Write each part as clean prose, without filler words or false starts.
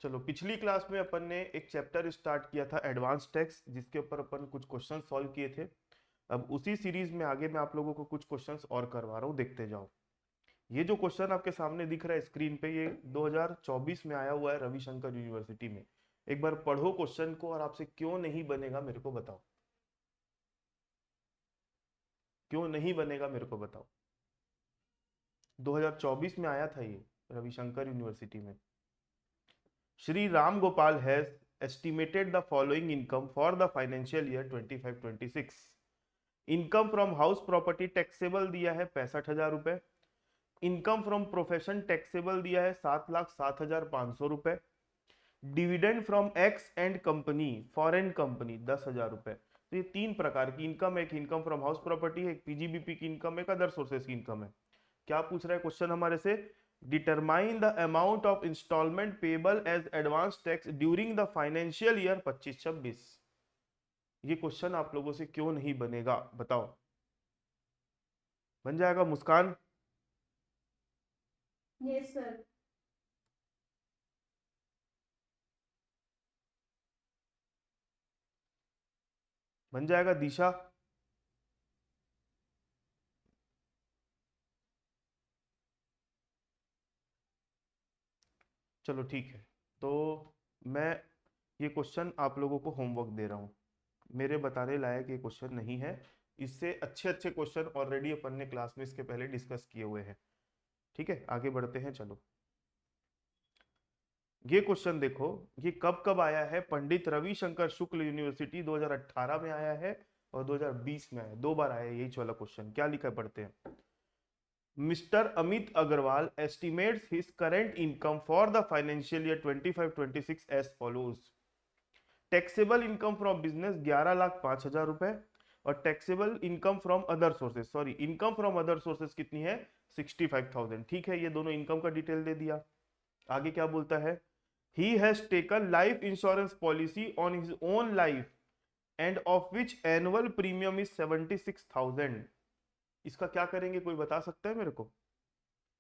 चलो, पिछली क्लास में अपन ने एक चैप्टर स्टार्ट किया था एडवांस टैक्स, जिसके ऊपर अपन कुछ क्वेश्चन सॉल्व किए थे। अब उसी सीरीज में आगे मैं आप लोगों को कुछ क्वेश्चंस और करवा रहा हूँ, देखते जाओ। ये जो क्वेश्चन आपके सामने दिख रहा है स्क्रीन पे, ये 2024 में आया हुआ है रविशंकर यूनिवर्सिटी में। एक बार पढ़ो क्वेश्चन को और आपसे क्यों नहीं बनेगा मेरे को बताओ। क्यों नहीं बनेगा मेरे को बताओ। 2024 में आया था ये रविशंकर यूनिवर्सिटी में। Shri Ram Gopal has estimated the following income for the financial year 25-26। Income from house property taxable दिया है 65,000 रुपए। इनकम फ्रॉम प्रोफेशन टैक्सेबल दिया है 7,07,500 रुपए। Dividend from x and company foreign company 10,000 रुपए। तो ये तीन प्रकार की इनकम है, एक इनकम फ्रॉम हाउस प्रॉपर्टी है, एक पीजीबीपी की इनकम है, एक अदर सोर्सेस की इनकम है। क्या पूछ रहा है क्वेश्चन हमारे से? Determine the amount of instalment payable as advance tax during the financial year 25-26। ये क्वेश्चन आप लोगों से क्यों नहीं बनेगा बताओ। बन जाएगा मुस्कान? Yes sir. बन जाएगा दिशा? चलो ठीक है। तो मैं ये क्वेश्चन आप लोगों को होमवर्क दे रहा हूँ, मेरे बताने लायक ये क्वेश्चन नहीं है। इससे अच्छे अच्छे क्वेश्चन ऑलरेडी अपन ने क्लास में इसके पहले डिस्कस किए हुए हैं। ठीक है, आगे बढ़ते हैं। चलो, ये क्वेश्चन देखो, ये कब कब आया है? पंडित रविशंकर शुक्ल यूनिवर्सिटी 2018 में आया है और 2020 में आया है, दो बार आया है यही वाला क्वेश्चन। क्या लिखा है पढ़ते हैं। Mister Amit Agarwal estimates his current income for the financial year 25-26 as follows. Taxable income from business 11,05,000 रुपए और taxable income from other sources, sorry income from other sources कितनी है? 65,000। ठीक है, ये दोनों इनकम का डिटेल दे दिया। आगे क्या बोलता है? He has taken life insurance policy on his own life and of which annual premium is 76,000। इसका क्या करेंगे, कोई बता सकता है मेरे को?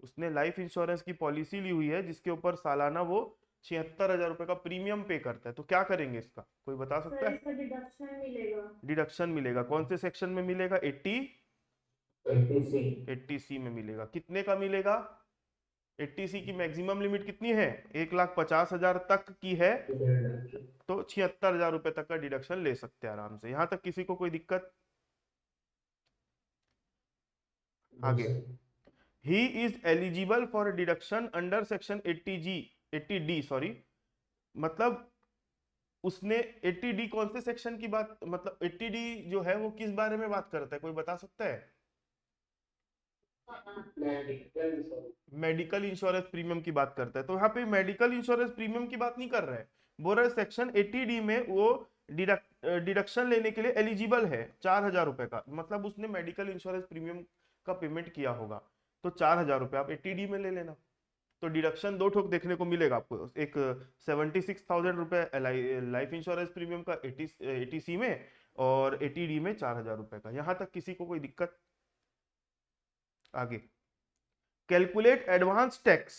उसने लाइफ इंश्योरेंस की पॉलिसी ली हुई है जिसके ऊपर सालाना वो 76,000 रुपए का प्रीमियम पे करता है, तो क्या करेंगे इसका, कोई बता सर सकता है? इसका डिडक्शन मिलेगा। डिडक्शन मिलेगा। कौन से सेक्शन में मिलेगा? 80 सी। 80C में मिलेगा। कितने का मिलेगा? 80C की मैक्सिमम लिमिट कितनी है? 1,50,000 तक की है। तो 76,000 रुपए तक का डिडक्शन ले सकते हैं आराम से। यहां तक किसी को कोई दिक्कत? आगे, he is eligible for deduction under section 80G 80D, sorry. मतलब उसने 80D कौन से सेक्शन की बात, मतलब 80D जो है वो किस बारे में बात करता है, कोई बता सकता है? मेडिकल इंश्योरेंस प्रीमियम की बात करता है। तो यहाँ पे मेडिकल इंश्योरेंस प्रीमियम की बात नहीं कर रहा है, बोल रहा है सेक्शन 80D में वो डिडक्शन लेने के लिए एलिजिबल है 4,000 रुपए का। मतलब उसने मेडिकल इंश्योरेंस प्रीमियम का पेमेंट किया होगा, तो 4,000 रुपए आप 80D में ले लेना। तो डिडक्शन दो ठोक देखने को मिलेगा आपको, एक 76,000 रुपए लाइफ इंश्योरेंस प्रीमियम का 80C में, और 80D में 4,000 रुपए का। यहां तक किसी को कोई दिक्कत? आगे, calculate advance tax.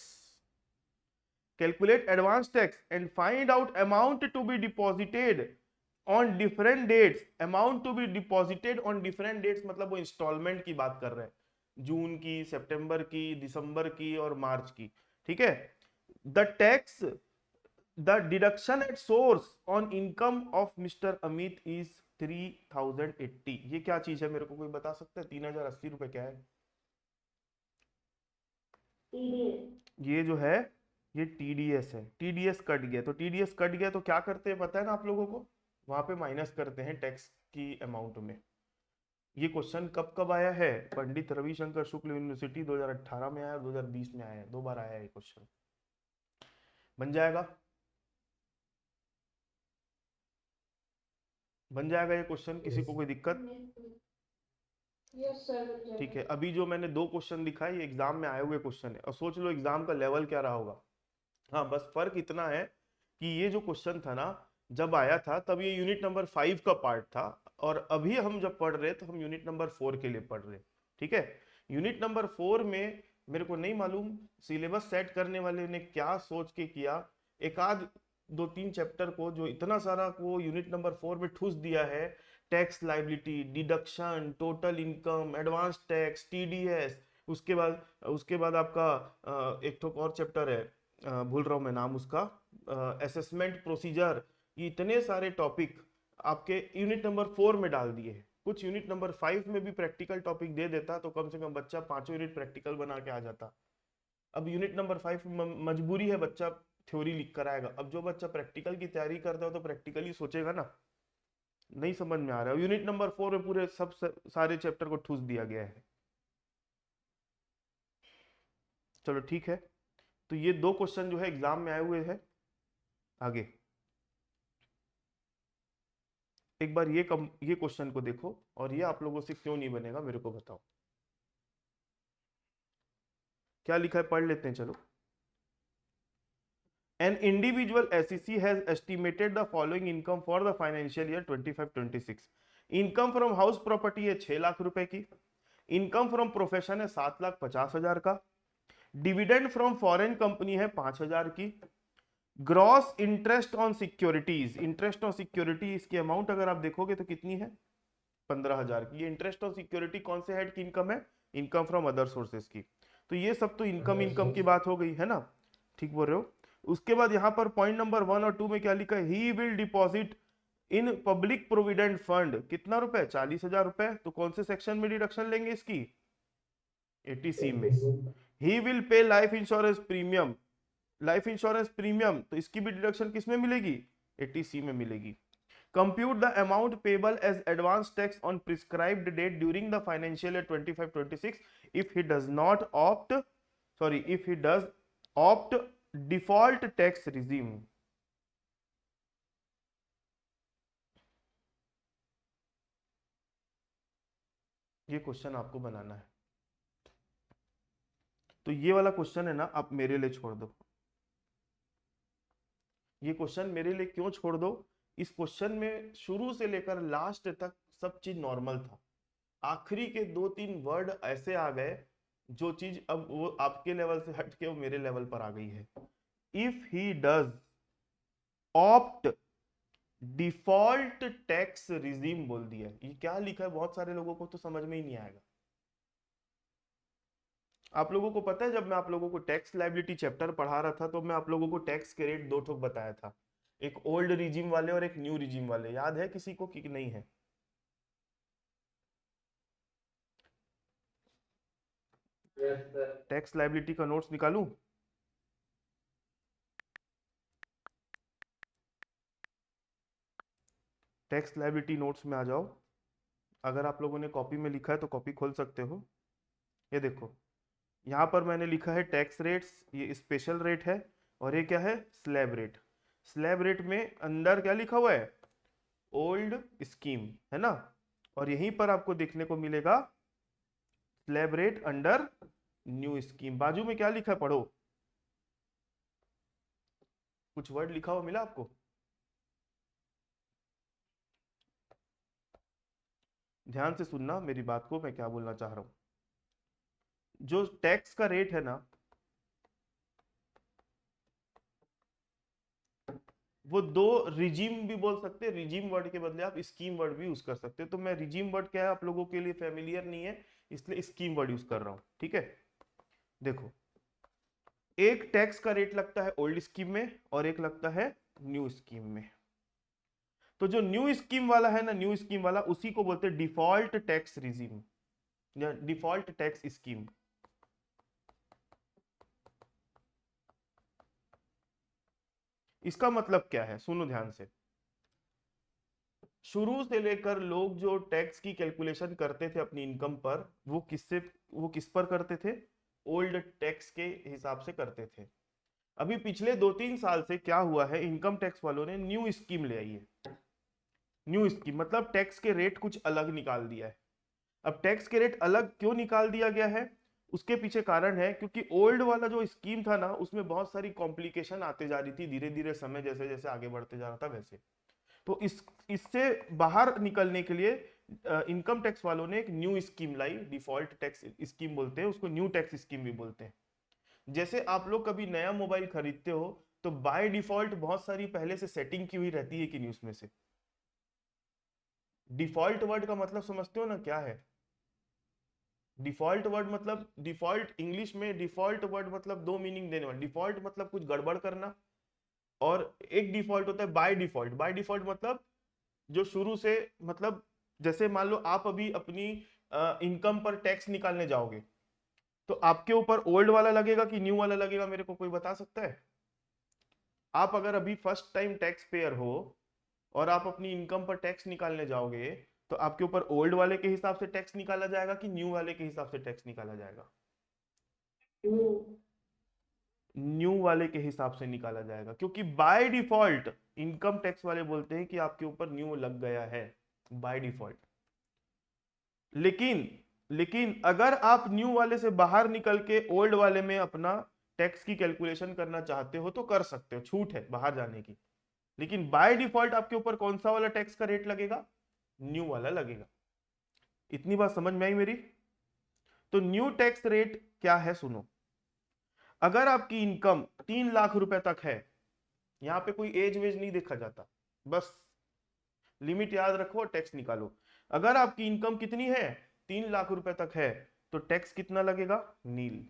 Calculate advance tax and find out amount to be deposited on different dates। amount to be deposited on different dates मतलब वो इंस्टॉलमेंट की बात कर रहे हैं, जून की, सितंबर की, दिसंबर की और मार्च की। ठीक है। The tax, the deduction at source on income of mister Amit is 3,080। ये क्या चीज है, मेरे को कोई बता सकता है? 3,080 रुपए क्या है? ये जो है ये टीडीएस है। टीडीएस कट गया, तो टीडीएस कट गया तो क्या करते हैं पता है ना आप लोगों को? वहां पे माइनस करते हैं टैक्स की अमाउंट में। ये क्वेश्चन कब कब आया है? पंडित रविशंकर शुक्ल यूनिवर्सिटी 2018 में आया, 2020 में आया है, दो बार आया है ये क्वेश्चन। बन जाएगा? बन जाएगा ये क्वेश्चन, किसी को कोई दिक्कत? Yes sir. ठीक है, अभी जो मैंने दो क्वेश्चन दिखाए ये एग्जाम में आए हुए क्वेश्चन है, और सोच लो एग्जाम का लेवल क्या रहा होगा। हाँ, बस फर्क इतना है कि ये जो क्वेश्चन था ना, जब आया था तब ये यूनिट नंबर 5 का पार्ट था, और अभी हम जब पढ़ रहे तो हम यूनिट नंबर 4 के लिए पढ़ रहे। ठीक है। यूनिट नंबर 4 में मेरे को नहीं मालूम सिलेबस सेट करने वाले ने क्या सोच के किया, एक आध दो तीन चैप्टर को जो इतना सारा को यूनिट नंबर 4 में ठूस दिया है, tax liability, deduction, total income, advance tax, TDS, उसके बाद आपका एक तो और चैप्टर है, भूल रहा हूं मैं नाम उसका, असेसमेंट प्रोसीजर, ये इतने सारे टॉपिक आपके यूनिट नंबर 4 में डाल दिए हैं। कुछ यूनिट नंबर 5 में भी प्रैक्टिकल टॉपिक दे देता तो कम से कम बच्चा 5 यूनिट प्रैक्टिकल बना के आ जाता। अब यूनिट नंबर 5 मजबूरी है, बच्चा थ्योरी लिख कर आएगा। अब जो बच्चा प्रैक्टिकल की तैयारी करता है तो प्रैक्टिकली सोचेगा ना, नहीं समझ में आ रहा है। यूनिट नंबर 4 में पूरे सब सारे चैप्टर को ठूस दिया गया है। चलो ठीक है, तो ये 2 क्वेश्चन जो है एग्जाम में आए हुए हैं। आगे एक बार ये क्वेश्चन को देखो, और ये आप लोगों से क्यों नहीं बनेगा मेरे को बताओ। क्या लिखा है पढ़ लेते हैं चलो। An individual SEC has estimated the following income for the financial year 25-26. Income from house property है 6 लाख रुपए की, इनकम फ्रॉम प्रोफेशन है 7,50,000 का, डिविडेंड फ्रॉम फॉरेन कंपनी है 5,000 की, gross interest on securities, interest on security इसकी अमाउंट अगर आप देखोगे तो कितनी है, 15,000 की। ये इंटरेस्ट ऑन सिक्योरिटी कौन से हेड की इनकम है, इनकम फ्रॉम अदर सोर्सेज की। तो ये सब तो इनकम की बात हो गई है ना, ठीक बोल रहे हो। उसके बाद यहाँ पर पॉइंट नंबर 1 और 2 में क्या लिखा है, he will deposit in public provident fund, कितना रुपए, 40,000 रुपए। तो कौन से सेक्शन में डिडक्शन लेंगे इसकी, 80C में। He will pay life insurance premium, life insurance premium तो इसकी भी डिडक्शन किस में मिलेगी, 80C में मिलेगी। Compute the amount payable as advance tax on prescribed date during the financial year 25-26 if he does not opt, sorry if he does opt default tax regime. ये question आपको बनाना है। तो ये वाला क्वेश्चन है ना, आप मेरे लिए छोड़ दो। ये क्वेश्चन मेरे लिए क्यों छोड़ दो, इस क्वेश्चन में शुरू से लेकर लास्ट तक सब चीज नॉर्मल था, आखिरी के 2-3 वर्ड ऐसे आ गए जो चीज अब वो आपके लेवल से हट के वो मेरे लेवल पर आ गई है। If he does opt default tax regime बोल दिया, ये क्या लिखा है बहुत सारे लोगों को तो समझ में ही नहीं आएगा। आप लोगों को पता है, जब मैं आप लोगों को टैक्स लाइबिलिटी चैप्टर पढ़ा रहा था तो मैं आप लोगों को टैक्स के रेट 2 ठोक बताया था, एक ओल्ड रिजीम वाले और एक न्यू रिजीम वाले, याद है किसी को कि नहीं है। टैक्स लाइबिलिटी का नोट्स निकालूं, टैक्स लाइबिलिटी नोट्स में आ जाओ। अगर आप लोगों ने कॉपी में लिखा है तो कॉपी खोल सकते हो। ये देखो यहाँ पर मैंने लिखा है टैक्स रेट्स, ये स्पेशल रेट है, और ये क्या है, स्लैब रेट। स्लैब रेट में अंदर क्या लिखा हुआ है, ओल्ड स्कीम, है ना, और यहीं पर आपको देखने को मिलेगा slab rate under new scheme. बाजू में क्या लिखा है पढ़ो, कुछ वर्ड लिखा हुआ मिला आपको, ध्यान से सुनना मेरी बात को, मैं क्या बोलना चाह रहा हूं। जो टैक्स का रेट है ना, वो 2 रिजीम भी बोल सकते हैं, रिजीम वर्ड के बदले आप स्कीम वर्ड भी यूज कर सकते हैं। तो मैं रिजीम वर्ड क्या है आप लोगों के लिए फेमिलियर नहीं है, इसलिए स्कीम वर्ड यूज कर रहा हूं, ठीक है। देखो एक टैक्स का रेट लगता है ओल्ड स्कीम में और एक लगता है न्यू स्कीम में। तो जो न्यू स्कीम वाला है ना, न्यू स्कीम वाला उसी को बोलते हैं डिफॉल्ट टैक्स रिजीम या डिफॉल्ट टैक्स स्कीम। इसका मतलब क्या है, सुनो ध्यान से। शुरू से लेकर लोग जो टैक्स की कैलकुलेशन करते थे अपनी इनकम पर, वो किस पर करते थे, ओल्ड टैक्स के हिसाब से करते थे। अभी पिछले 2-3 साल से क्या हुआ है, इनकम टैक्स वालों ने न्यू स्कीम ले आई है। न्यू स्कीम मतलब टैक्स के रेट कुछ अलग निकाल दिया है। अब टैक्स के रेट अलग क्यों निकाल दिया गया है, उसके पीछे कारण है क्योंकि ओल्ड वाला जो स्कीम था ना, उसमें बहुत सारी कॉम्प्लिकेशन आते जा रही थी, धीरे धीरे समय जैसे जैसे आगे बढ़ते जा रहा था वैसे। तो इससे बाहर निकलने के लिए इनकम टैक्स वालों ने एक न्यू स्कीम लाई, डिफॉल्ट टैक्स स्कीम बोलते हैं उसको, न्यू टैक्स स्कीम भी बोलते हैं। जैसे आप लोग कभी नया मोबाइल खरीदते हो तो बाय डिफॉल्ट बहुत सारी पहले से सेटिंग की हुई रहती है कि नहीं उसमें से। डिफॉल्ट वर्ड का मतलब समझते हो ना क्या है? डिफॉल्ट वर्ड मतलब, डिफॉल्ट इंग्लिश में डिफॉल्ट वर्ड मतलब दो मीनिंग देने वाला। डिफॉल्ट मतलब कुछ गड़बड़ करना, और एक डिफॉल्ट होता है बाय डिफॉल्ट। बाय डिफॉल्ट मतलब जो शुरू से, मतलब जैसे मान लो आप अभी अपनी इनकम पर टैक्स निकालने जाओगे, तो आपके ऊपर ओल्ड वाला लगेगा कि न्यू वाला लगेगा, मेरे को कोई बता सकता है? आप अगर अभी फर्स्ट टाइम टैक्स पेयर हो और आप अपनी इनकम पर टैक्स निकालने जाओगे, तो आपके ऊपर ओल्ड वाले के हिसाब से टैक्स निकाला जाएगा कि न्यू वाले के हिसाब से टैक्स निकाला जाएगा? न्यू वाले के हिसाब से निकाला जाएगा, क्योंकि बाय डिफॉल्ट इनकम टैक्स वाले बोलते हैं कि आपके ऊपर न्यू लग गया है बाय डिफॉल्ट। लेकिन लेकिन अगर आप न्यू वाले से बाहर निकल के ओल्ड वाले में अपना टैक्स की कैलकुलेशन करना चाहते हो तो कर सकते हो, छूट है बाहर जाने की। लेकिन बाय डिफॉल्ट आपके ऊपर कौन सा वाला टैक्स का रेट लगेगा? न्यू वाला लगेगा। इतनी बात समझ में आई मेरी? तो न्यू टैक्स रेट क्या है सुनो। अगर आपकी इनकम 3 लाख रुपए तक है, यहां पे कोई एज वेज नहीं देखा जाता, बस लिमिट याद रखो और टैक्स निकालो। अगर आपकी इनकम कितनी है, 3 लाख रुपए तक है, तो टैक्स कितना लगेगा? नील।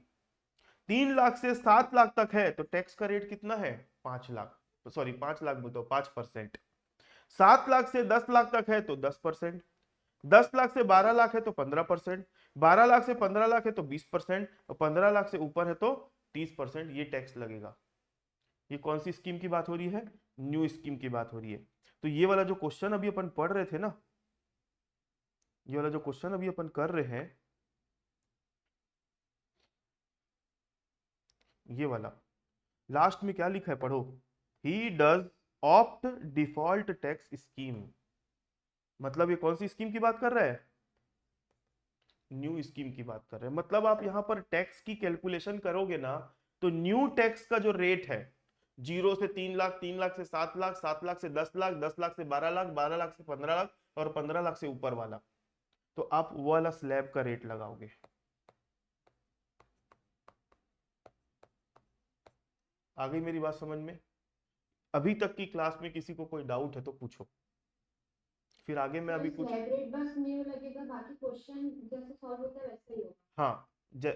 3 लाख से 7 लाख तक है तो टैक्स का रेट कितना है? 5 लाख, सॉरी 5 लाख बोलते हो, 5%। 7 लाख से 10 लाख तक है तो 10%। 10 लाख से 12 लाख है तो 15%। 12 लाख से 15 लाख है तो 20%, और 15 लाख से ऊपर है तो 30% ये टैक्स लगेगा। ये कौन सी स्कीम की बात हो रही है? न्यू स्कीम की बात हो रही है। तो ये वाला जो क्वेश्चन अभी अपन पढ़ रहे थे ना, ये वाला जो क्वेश्चन अभी अपन कर रहे हैं, ये वाला लास्ट में क्या लिखा है पढ़ो। ही does opt default tax scheme, मतलब ये कौन सी स्कीम की बात कर रहा है? न्यू स्कीम की बात कर रहे हैं। मतलब आप यहां पर टैक्स की कैलकुलेशन करोगे ना, तो न्यू टैक्स का जो रेट है, 0 से 3 लाख, 3 लाख से 7 लाख, 7 लाख से 10 लाख, 10 लाख से 12 लाख, 12 लाख से 15 लाख, और 15 लाख से ऊपर वाला, तो आप वो वाला स्लैब का रेट लगाओगे। आ गई मेरी बात समझ में? अभी तक की क्लास में किसी को कोई डाउट है तो पूछो, फिर आगे मैं अभी कुछ। स्लैब रेट बस न्यू लगेगा, बाकी क्वेश्चन जैसे सॉल्व होता है वैसे ही होगा। हाँ,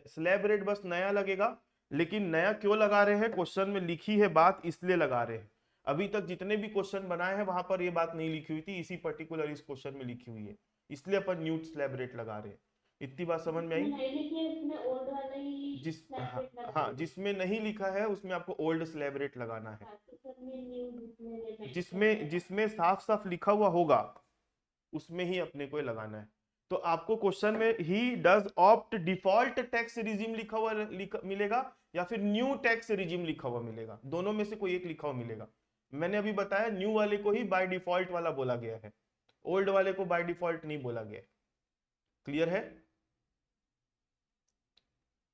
स्लैब रेट बस नया लगेगा, लेकिन नया क्यों लगा रहे हैं? क्वेश्चन में लिखी है बात इसलिए लगा रहे हैं। अभी तक जितने भी क्वेश्चन बनाए हैं वहां पर ये बात नहीं लिखी हुई थी, इसी पर्टिकुलर इस क्वेश्चन में लिखी हुई है, इसलिए अपन न्यू स्लैब रेट लगा रहे हैं। इतनी बात समझ में जिसमें आई? नहीं लिखी है उसमें ओल्ड वाला ही जिस स्लैब हाँ, रेट लगा हाँ देंगे। जिसमें नहीं लिखा है उसमें आपको ओल्ड स्लैब रेट लगाना है। हाँ, तो सर में न्यू जिसमें मेंशन जिसमें है। जिसमें साफ साफ लिखा हुआ होगा उसमें ही अपने को लगाना है। तो आपको क्वेश्चन में ही does opt default tax regime लिखा हुआ मिलेगा, या फिर न्यू टैक्स रिजिम लिखा हुआ मिलेगा, दोनों में से कोई एक लिखा हुआ मिलेगा। मैंने अभी बताया न्यू वाले को ही बाय डिफॉल्ट वाला बोला गया है, ओल्ड वाले को बाय डिफॉल्ट नहीं बोला गया। क्लियर है?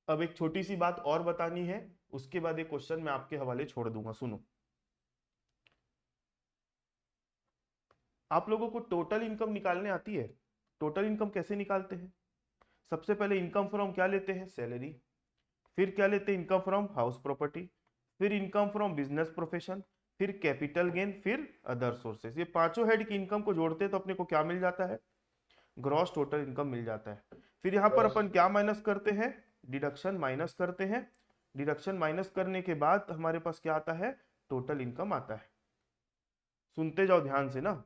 अब एक छोटी सी बात और बतानी है, उसके बाद एक क्वेश्चन मैं आपके हवाले छोड़ दूंगा। सुनो, आप लोगों को टोटल इनकम निकालने आती है? टोटल इनकम कैसे निकालते हैं? सबसे पहले इनकम फ्रॉम क्या लेते हैं? सैलरी। फिर क्या लेते हैं? Income from house property. फिर इनकम फ्रॉम बिजनेस प्रोफेशन। फिर कैपिटल गेन। फिर अदर सोर्सेस। ये पांचों हेड की इनकम को जोड़ते हैं तो अपने को क्या मिल जाता है? ग्रॉस टोटल इनकम मिल जाता है। फिर यहाँ पर अपन क्या माइनस करते हैं? डिडक्शन माइनस करते हैं। डिडक्शन माइनस करने के बाद हमारे पास क्या आता है? टोटल इनकम आता है। सुनते जाओ ध्यान से ना।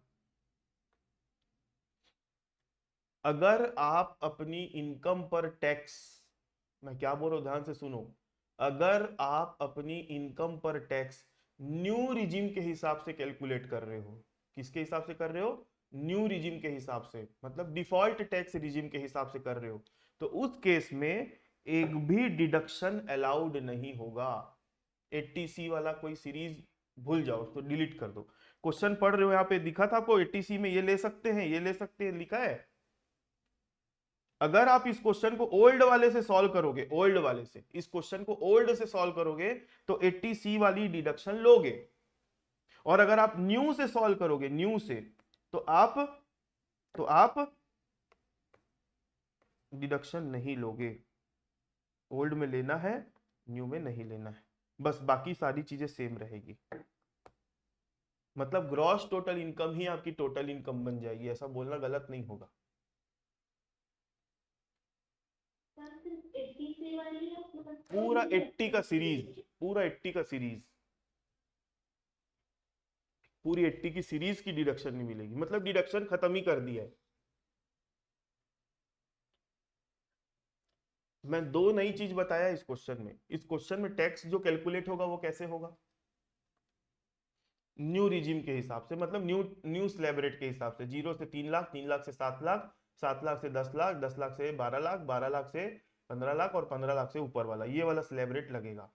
अगर आप अपनी इनकम पर टैक्स, मैं क्या बोल रहा हूं ध्यान से सुनो, अगर आप अपनी इनकम पर टैक्स न्यू रिजिम के हिसाब से कैलकुलेट कर रहे हो, किसके हिसाब से कर रहे हो? न्यू रिजिम के हिसाब से, मतलब डिफॉल्ट टैक्स रिजिम के हिसाब से कर रहे हो, तो उस केस में एक भी डिडक्शन अलाउड नहीं होगा। 80C वाला कोई सीरीज भूल जाओ, उसको डिलीट कर दो। क्वेश्चन पढ़ रहे हो, यहाँ पे दिखा था आपको 80C में ये ले सकते हैं, ये ले सकते हैं, लिखा है। अगर आप इस क्वेश्चन को ओल्ड वाले से सॉल्व करोगे, ओल्ड वाले से इस क्वेश्चन को ओल्ड से सॉल्व करोगे तो 80C वाली डिडक्शन लोगे, और अगर आप न्यू से सॉल्व करोगे, न्यू से, तो आप डिडक्शन नहीं लोगे। ओल्ड में लेना है, न्यू में नहीं लेना है। बस बाकी सारी चीजें सेम रहेगी। मतलब ग्रॉस टोटल इनकम ही आपकी टोटल इनकम बन जाएगी, ऐसा बोलना गलत नहीं होगा। सर सिर्फ 80 से वाली है मतलब पूरा 80 का सीरीज, पूरा 80 का सीरीज, पूरी 80 की सीरीज की डिडक्शन नहीं मिलेगी, मतलब डिडक्शन खत्म ही कर दिया है। मैं दो नई चीज बताया इस क्वेश्चन में। इस क्वेश्चन में टैक्स जो कैलकुलेट होगा वो कैसे होगा, न्यू रिजीम के हिसाब से, मतलब न्यू न्यू स्लैब रेट के हिसाब से, 0 से 3 लाख, 3 लाख से 7 लाख, 7 लाख से 10 लाख, 10 लाख से 12 लाख, 12 लाख से 15 लाख, और 15 लाख से ऊपर वाला, ये वाला स्लैब रेट लगेगा।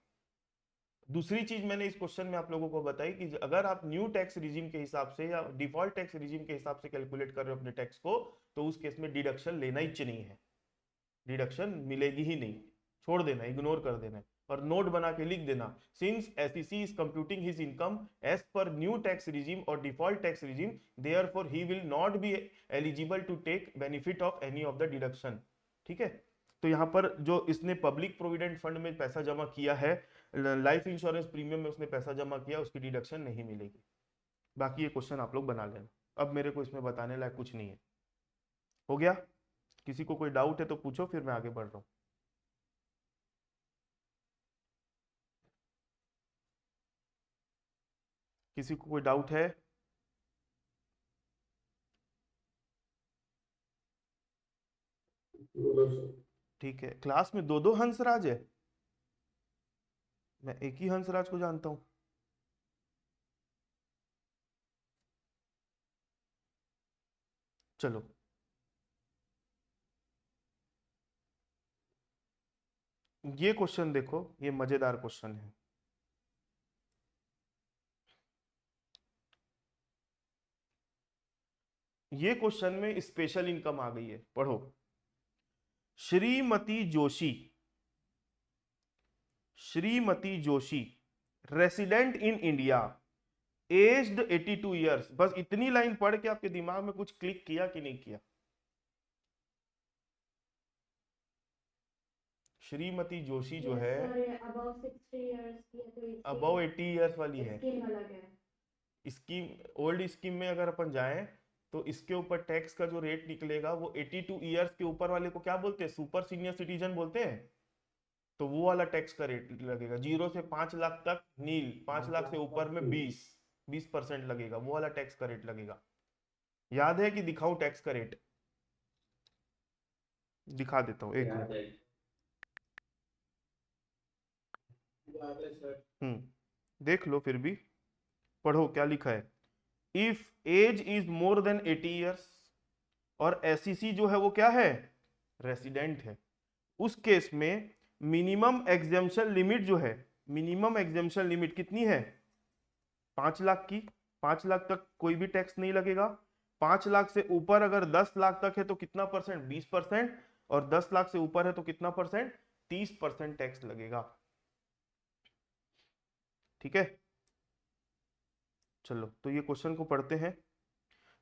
दूसरी चीज मैंने इस क्वेश्चन में आप लोगों को बताई कि अगर आप न्यू टैक्स रिजीम के हिसाब से या डिफॉल्ट टैक्स रिजीम के हिसाब से कैलकुलेट कर रहे हो अपने टैक्स को, तो उस केस में डिडक्शन लेना ही नहीं है, डिडक्शन मिलेगी ही नहीं, छोड़ देना, इग्नोर कर देना, और नोट बना के लिख देना, since SEC is computing his income as per new tax regime और default tax regime, therefore he will not be eligible to take benefit of any of the deduction. ठीक है, तो यहाँ पर जो इसने पब्लिक प्रोविडेंट फंड में पैसा जमा किया है, लाइफ इंश्योरेंस प्रीमियम में उसने पैसा जमा किया, उसकी डिडक्शन नहीं मिलेगी। बाकी ये क्वेश्चन आप लोग बना लेना, अब मेरे को इसमें बताने लायक कुछ नहीं है। हो गया? किसी को कोई डाउट है तो पूछो, फिर मैं आगे बढ़ रहा हूँ। किसी को कोई डाउट है? ठीक है, क्लास में दो दो हंसराज है, मैं एक ही हंसराज को जानता हूँ। चलो, ये क्वेश्चन देखो, ये मजेदार क्वेश्चन है। ये क्वेश्चन में स्पेशल इनकम आ गई है, पढ़ो। Shrimati Joshi, Shrimati Joshi, resident in India, aged 82 years. बस इतनी लाइन पढ़ के आपके दिमाग में कुछ क्लिक किया कि नहीं किया? श्रीमती जोशी जो यस है, सर ये अबव 60 इयर्स की है तो अबव इसकी 80 ईयर्स वाली है। स्कीम अलग है। स्कीम, ओल्ड स्कीम में अगर अपन जाएं तो इसके ऊपर टैक्स का जो रेट निकलेगा वो 82 ईयर्स के ऊपर वाले को क्या बोलते हैं, सुपर सीनियर सिटीजन बोलते हैं। तो वो वाला टैक्स का रेट लगेगा, 0 से 5 लाख तक नील, 5 लाख से ऊपर में 20% लगेगा, वो वाला टैक्स का रेट लगेगा। याद है कि दिखाऊं टैक्स का रेट? दिखा देता हूँ, एक मिनट। देख लो, फिर भी पढ़ो क्या लिखा है। If age is more than 80 years, और एसईसी जो है वो क्या है, रेसिडेंट है, उस केस में मिनिमम एग्जेम्पशन लिमिट जो है, मिनिमम एग्जेम्पशन लिमिट कितनी है, 5 लाख की। 5 लाख तक कोई भी टैक्स नहीं लगेगा। 5 लाख से ऊपर अगर 10 लाख तक है तो कितना परसेंट, 20%, और 10 लाख से ऊपर है तो कितना परसेंट, 30% टैक्स लगेगा। ठीक है, चलो तो ये क्वेश्चन को पढ़ते हैं।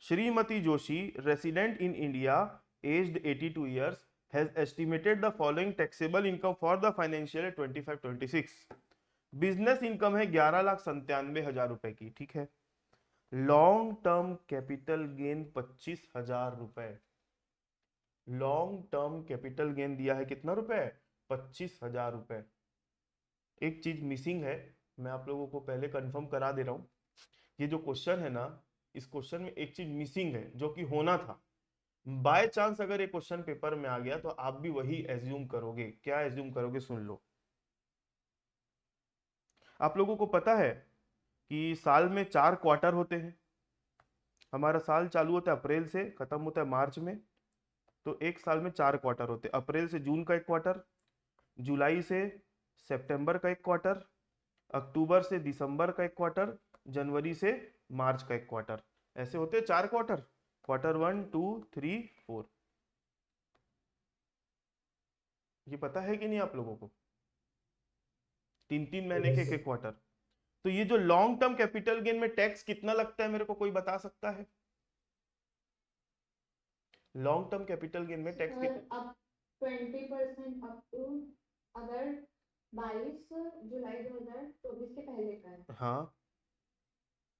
Shrimati Joshi, resident in India, aged 82 years, has estimated the following taxable income for the financial year 25-26। Business income है 11,97,000 रुपए की, ठीक है। लॉन्ग टर्म कैपिटल गेन 25,000 रुपए, लॉन्ग टर्म कैपिटल गेन दिया है कितना रुपए, 25,000 रुपए। एक चीज मिसिंग है, मैं आप लोगों को पहले कंफर्म करा दे रहा हूं। ये जो क्वेश्चन है ना, इस क्वेश्चन में एक चीज मिसिंग है जो कि होना था। बाय चांस अगर ये क्वेश्चन पेपर में आ गया तो आप भी वही एज्यूम करोगे। क्या एज्यूम करोगे, सुन लो। आप लोगों को पता है कि साल में 4 क्वार्टर होते हैं। हमारा साल चालू होता है अप्रैल से, खत्म होता है मार्च में। तो एक साल में 4 क्वार्टर होते हैं, अप्रैल से जून का एक क्वार्टर, जुलाई से सितंबर का एक क्वार्टर, अक्टूबर से दिसंबर का एक क्वार्टर, जनवरी से मार्च का एक क्वार्टर। ऐसे होते हैं 4 क्वार्टर, क्वार्टर 1, 2, 3, 4। ये पता है कि नहीं आप लोगों को, 3-3 महीने के एक क्वार्टर। तो ये जो लॉन्ग टर्म कैपिटल गेन में टैक्स कितना लगता है, मेरे को कोई बता सकता है? लॉन्ग टर्म कैपिटल गेन में टैक्स सर अब 20% अप टू, अगर 22 जुलाई 2024 के पहले का है हाँ,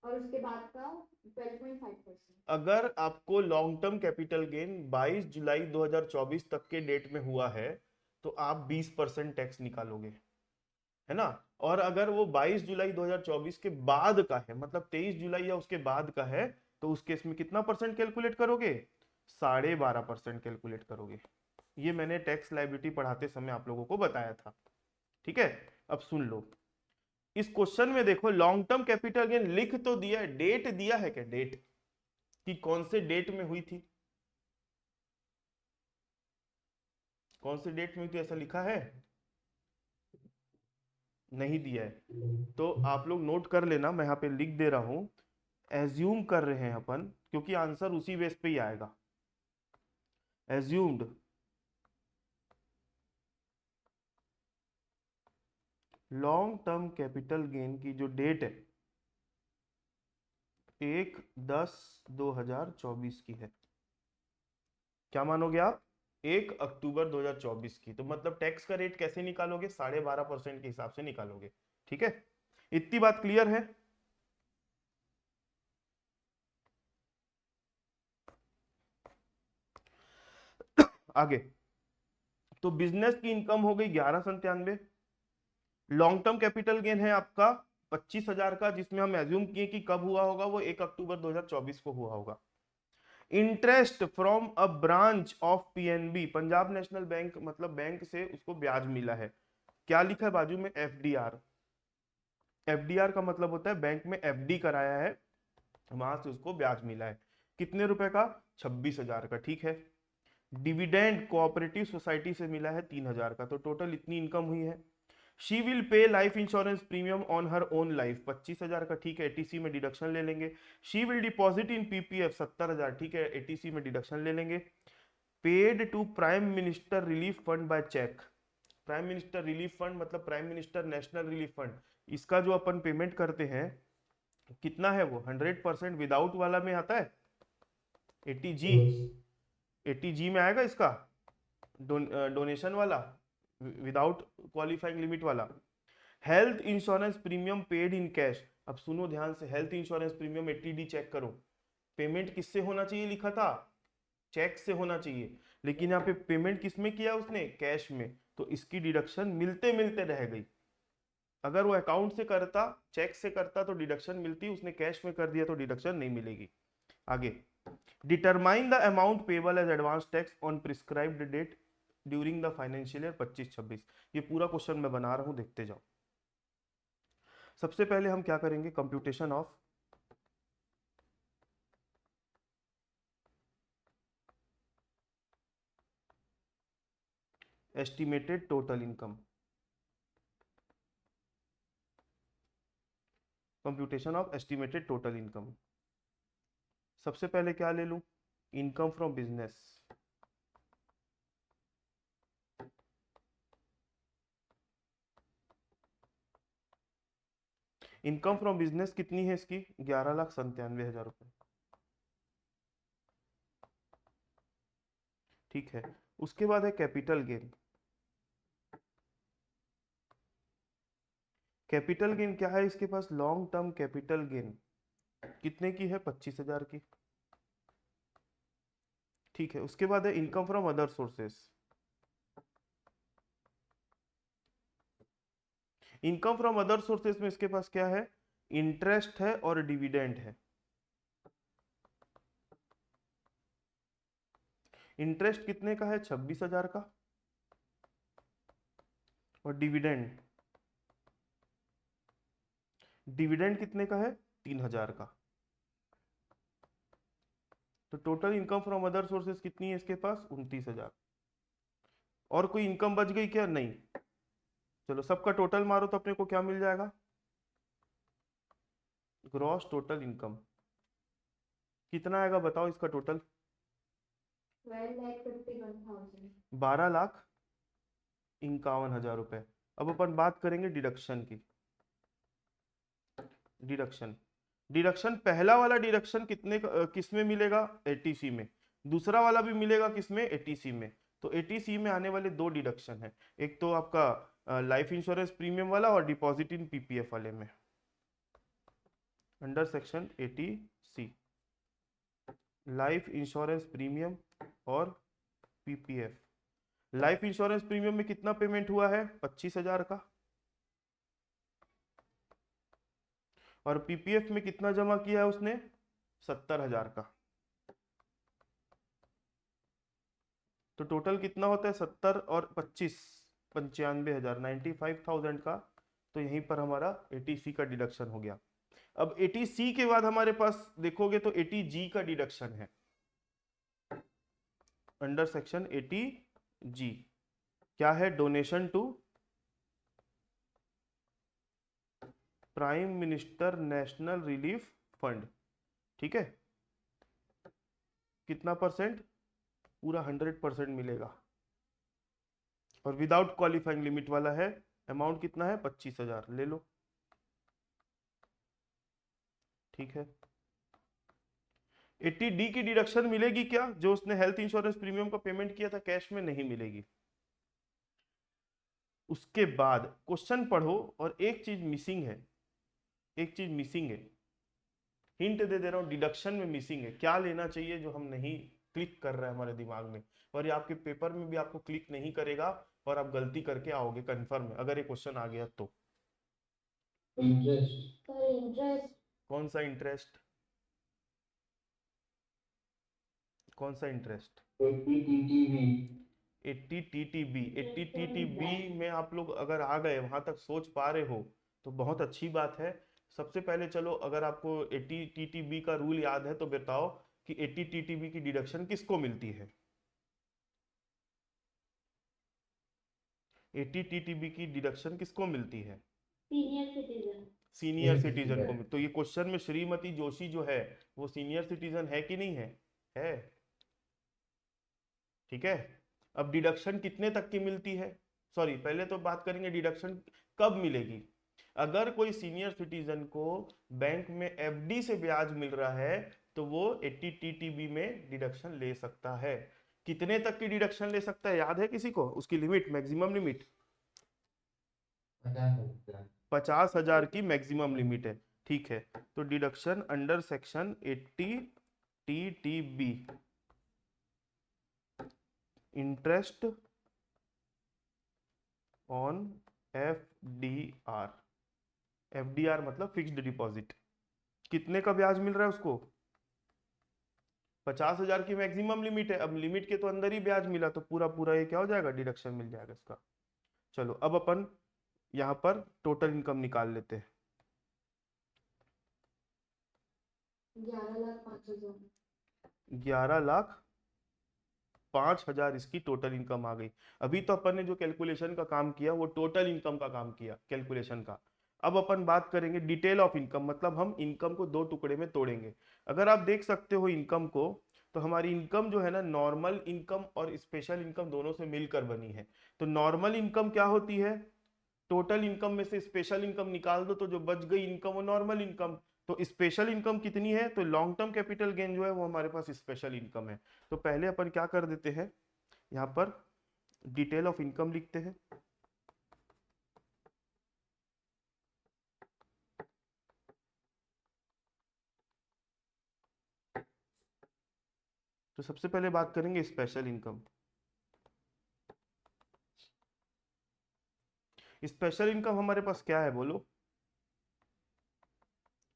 और उसके बाद का 12.5%। अगर आपको लॉन्ग टर्म कैपिटल गेन 22 जुलाई 2024 तक के डेट में हुआ है तो आप 20% टैक्स निकालोगे, है ना। और अगर वो 22 जुलाई 2024 के बाद का है, मतलब 23 जुलाई या उसके बाद का है, तो उस केस में कितना परसेंट कैलकुलेट करोगे? 12.5% कैलकुलेट करोगे। ये मैंने टैक्स लायबिलिटी पढ़ाते समय आप लोगों को बताया था। ठीक है, अब सुन लो। इस क्वेश्चन में देखो, लॉन्ग टर्म कैपिटल गेन लिख तो दिया है, डेट दिया है क्या? डेट कि कौन से डेट में हुई थी, कौन से डेट में हुई थी, ऐसा लिखा है? नहीं दिया है। तो आप लोग नोट कर लेना, मैं यहाँ पे लिख दे रहा हूं। एज्यूम कर रहे हैं अपन, क्योंकि आंसर उसी बेस पे ही आएगा। Assumed long term capital gain की जो डेट है 1/10/2024 की है। क्या मानोगे आप? 1 अक्टूबर 2024 की। तो मतलब टैक्स का रेट कैसे निकालोगे? 12.5% के हिसाब से निकालोगे। ठीक है, इतनी बात क्लियर है? आगे, तो बिजनेस की इनकम हो गई 1197। लॉन्ग टर्म कैपिटल गेन है आपका 25,000 का, जिसमें हम एज्यूम किए कि कब हुआ होगा, वो 1 अक्टूबर 2024 को हुआ होगा। Interest from a branch of PNB, Punjab national bank, मतलब बैंक से उसको ब्याज मिला है। क्या लिखा है बाजू में? एफडीआर। एफडीआर का मतलब होता है बैंक में एफडी कराया है, वहां से उसको ब्याज मिला है। कितने रुपए का? 26,000 का। ठीक है, डिविडेंड कोऑपरेटिव सोसाइटी से मिला है 3,000 का। तो टोटल इतनी इनकम हुई है। She will pay life insurance premium on her own life, 25,000 का। ठीक है, एटीसी में डिडक्शन ले लेंगे। She will deposit in PPF 70,000। ठीक है, एटीसी में डिडक्शन ले लेंगे। Paid to prime minister relief fund by cheque. Prime minister relief fund मतलब prime minister national relief fund, इसका जो अपन पेमेंट करते हैं कितना है वो? 100% विदाउट वाला में आता है, 80G। 80G में आएगा इसका डोनेशन वाला, विदाउट क्वालिफाइंग लिमिट वाला। Health insurance premium paid in cash. अब सुनो ध्यान से, health insurance premium 80D check करो। पेमेंट किससे होना चाहिए लिखा था? चेक से होना चाहिए, लेकिन यहाँ पे पेमेंट किस में किया उसने? कैश में। तो इसकी डिडक्शन मिलते मिलते रह गई। अगर वो अकाउंट से करता, चेक से करता तो डिडक्शन मिलती, उसने कैश में कर दिया तो डिडक्शन नहीं मिलेगी। आगे, determine the amount payable as advance tax on prescribed date during the financial year 25-26। ये पूरा क्वेश्चन मैं बना रहा हूं, देखते जाओ। सबसे पहले हम क्या करेंगे? Computation of estimated total income. Computation of estimated total income. सबसे पहले क्या ले लूं? Income from business. Income from business कितनी है इसकी? 11,97,000 रुपए। ठीक है, उसके बाद है कैपिटल गेन। कैपिटल गेन क्या है इसके पास? लॉन्ग टर्म कैपिटल गेन कितने की है? 25,000 की। ठीक है, उसके बाद है income from other sources. Income from other sources में इसके पास क्या है? इंटरेस्ट है और डिविडेंड है। इंटरेस्ट कितने का है? 26,000 का। और डिविडेंड, डिविडेंड कितने का है? 3,000 का। तो total income from other sources कितनी है इसके पास? 29,000। और कोई इनकम बच गई क्या? नहीं। चलो सबका टोटल मारो तो अपने को क्या मिल जाएगा? ग्रॉस टोटल इनकम कितना आएगा बताओ इसका टोटल? 12,51,000। 12,51,000 रुपए। अब अपन बात करेंगे डिडक्शन की। डिडक्शन, डिडक्शन पहला वाला डिडक्शन कितने किस में मिलेगा? एटीसी में। दूसरा वाला भी मिलेगा किस में? एटीसी में। तो एटीसी में आने वाले दो डिडक्शन है, एक तो आपका लाइफ इंश्योरेंस प्रीमियम वाला और डिपॉजिट इन पीपीएफ वाले में, under section 80C life insurance premium और पीपीएफ। लाइफ इंश्योरेंस प्रीमियम में कितना पेमेंट हुआ है? 25,000 का। और पीपीएफ में कितना जमा किया है उसने? 70,000 का। तो टोटल कितना होता है? 70 और 25, 95,000, 95,000 का। तो यहीं पर हमारा 80C का डिडक्शन हो गया। अब 80C के बाद हमारे पास देखोगे तो 80G का डिडक्शन है, अंडर सेक्शन 80G। क्या है? Donation to prime minister national relief fund. ठीक है, कितना परसेंट? पूरा 100% मिलेगा। और विदाउट क्वालिफाइंग लिमिट वाला है। अमाउंट कितना है? 25,000, ले लो। ठीक है। 80D की डिडक्शन मिलेगी क्या? जो उसने हेल्थ इंश्योरेंस प्रीमियम का पेमेंट किया था कैश में, नहीं मिलेगी। उसके बाद क्वेश्चन पढ़ो और एक चीज मिसिंग है, एक चीज मिसिंग है, हिंट दे दे रहा हूं, डिडक्शन में मिसिंग है। क्या लेना चाहिए जो हम नहीं क्लिक कर रहे हैं हमारे दिमाग में, और ये आपके पेपर में भी आपको क्लिक नहीं करेगा और आप गलती करके आओगे कंफर्म है अगर ये क्वेश्चन आ गया तो। इंटरेस्ट। Sir interest. कौन सा इंटरेस्ट? कौन सा इंटरेस्ट? 80 टीटीवी। 80 टीटीबी। 80 टीटीबी में आप लोग अगर आ गए वहां तक सोच पा रहे हो तो बहुत अच्छी बात है। सबसे पहले चलो, अगर आपको 80 टीटीबी का रूल याद है तो बताओ कि 80 टीटीबी की डिडक्शन किसको मिलती है? 80 टीटीबी की डिडक्शन किसको मिलती है? Senior citizen. सीनियर सिटीजन को। तो ये क्वेश्चन में श्रीमती जोशी जो है वो सीनियर सिटीजन है कि नहीं है? है। ठीक है। अब डिडक्शन कितने तक की मिलती है? सॉरी, पहले तो बात करेंगे डिडक्शन कब मिलेगी। अगर कोई सीनियर सिटीजन को बैंक में एफडी से ब्याज मिल रहा है तो वो 80 टीटीबी में डिडक्शन ले सकता है। कितने तक की डिडक्शन ले सकता है, याद है किसी को? उसकी लिमिट, मैक्सिमम लिमिट 50,000 की मैक्सिमम लिमिट है। ठीक है, तो deduction under section 80 TTB, interest on FDR. FDR मतलब फिक्स्ड डिपॉजिट। कितने का ब्याज मिल रहा है उसको? 50,000 की मैक्सिमम लिमिट है। अब लिमिट के तो अंदर ही ब्याज मिला तो पूरा पूरा ये क्या हो जाएगा? डिडक्शन मिल जाएगा इसका। चलो अब अपन यहां पर टोटल इनकम निकाल लेते हैं। 11,05,000। 11,05,000 इसकी टोटल इनकम आ गई। अभी तो अपन ने जो कैलकुलेशन का काम किया वो टोटल इनकम का काम किया, कैलकुलेशन का। अब अपन बात करेंगे डिटेल ऑफ इनकम, मतलब हम इनकम को दो टुकड़े में तोड़ेंगे। अगर आप देख सकते हो इनकम को, तो हमारी इनकम जो है ना, नॉर्मल इनकम और स्पेशल इनकम दोनों से मिलकर बनी है। तो नॉर्मल इनकम क्या होती है? टोटल इनकम में से स्पेशल इनकम निकाल दो तो जो बच गई इनकम वो नॉर्मल इनकम। तो स्पेशल इनकम कितनी है? तो लॉन्ग टर्म कैपिटल गेन जो है वो हमारे पास स्पेशल इनकम है। तो पहले अपन क्या कर देते हैं, यहाँ पर डिटेल ऑफ इनकम लिखते हैं। तो सबसे पहले बात करेंगे स्पेशल इनकम। स्पेशल इनकम हमारे पास क्या है बोलो?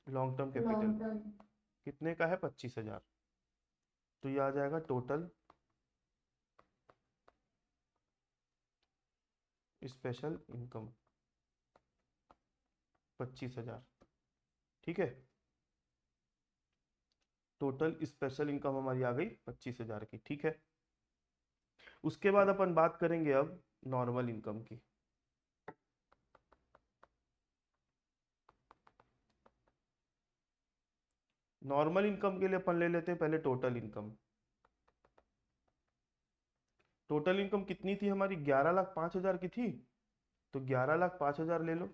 Long term capital. Long term. कितने का है? 25,000। तो ये आ जाएगा टोटल स्पेशल इनकम 25,000। ठीक है, टोटल स्पेशल इनकम हमारी आ गई 25,000 की। ठीक है, उसके बाद अपन बात करेंगे अब नॉर्मल इनकम की। नॉर्मल इनकम के लिए अपन ले लेते हैं पहले टोटल इनकम। टोटल इनकम कितनी थी हमारी? 11,05,000 की थी। तो 11,05,000 ले लो,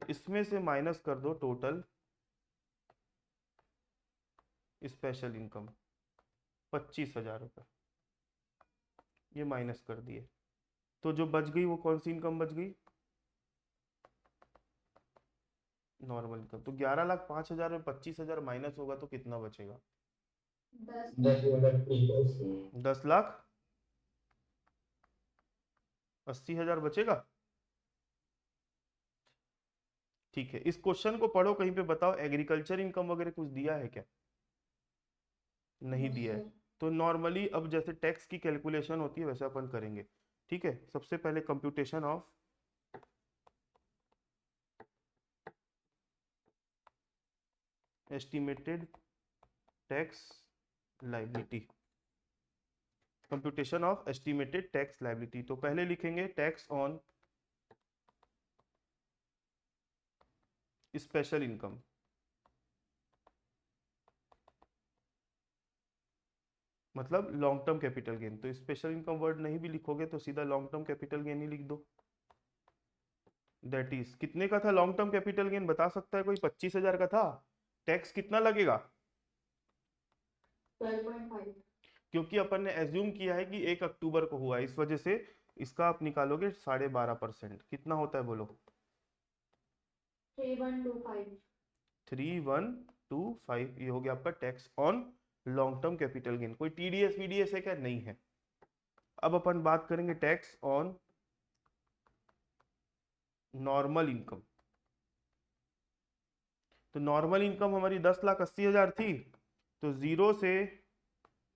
इसमें से माइनस कर दो टोटल स्पेशल इनकम 25,000 रुपये। ये माइनस कर दिए, तो जो बच गई वो कौन सी इनकम बच गई? Normal income. तो 11,05,000 में 25,000 माइनस होगा तो कितना बचेगा? 10,80,000 बचेगा। ठीक है, इस क्वेश्चन को पढ़ो कहीं पे, बताओ एग्रीकल्चर इनकम वगैरह कुछ दिया है क्या? नहीं दिया है। तो नॉर्मली अब जैसे टैक्स की कैलकुलेशन होती है वैसे अपन करेंगे। ठीक है, सबसे पहले computation of estimated tax liability, computation of estimated tax liability. तो पहले लिखेंगे टैक्स ऑन स्पेशल इनकम, मतलब लॉन्ग टर्म कैपिटल गेन। तो स्पेशल इनकम वर्ड नहीं भी लिखोगे तो सीधा लॉन्ग टर्म कैपिटल गेन ही लिख दो। दैट इज, कितने का था लॉन्ग टर्म कैपिटल गेन, बता सकता है कोई? 25,000 का था। टैक्स कितना लगेगा? 12.5। क्योंकि अपन ने एज्यूम किया है कि 1 अक्टूबर को हुआ है, इस वजह से इसका आप निकालोगे 12.5%। कितना होता है बोलो? 3125। 3125। ये हो गया आपका tax on long term capital gain. कोई टीडीएस वीडीएस है क्या? नहीं है। अब अपन बात करेंगे टैक्स ऑन नॉर्मल इनकम। तो नॉर्मल इनकम हमारी 10,80,000 थी, तो 0 से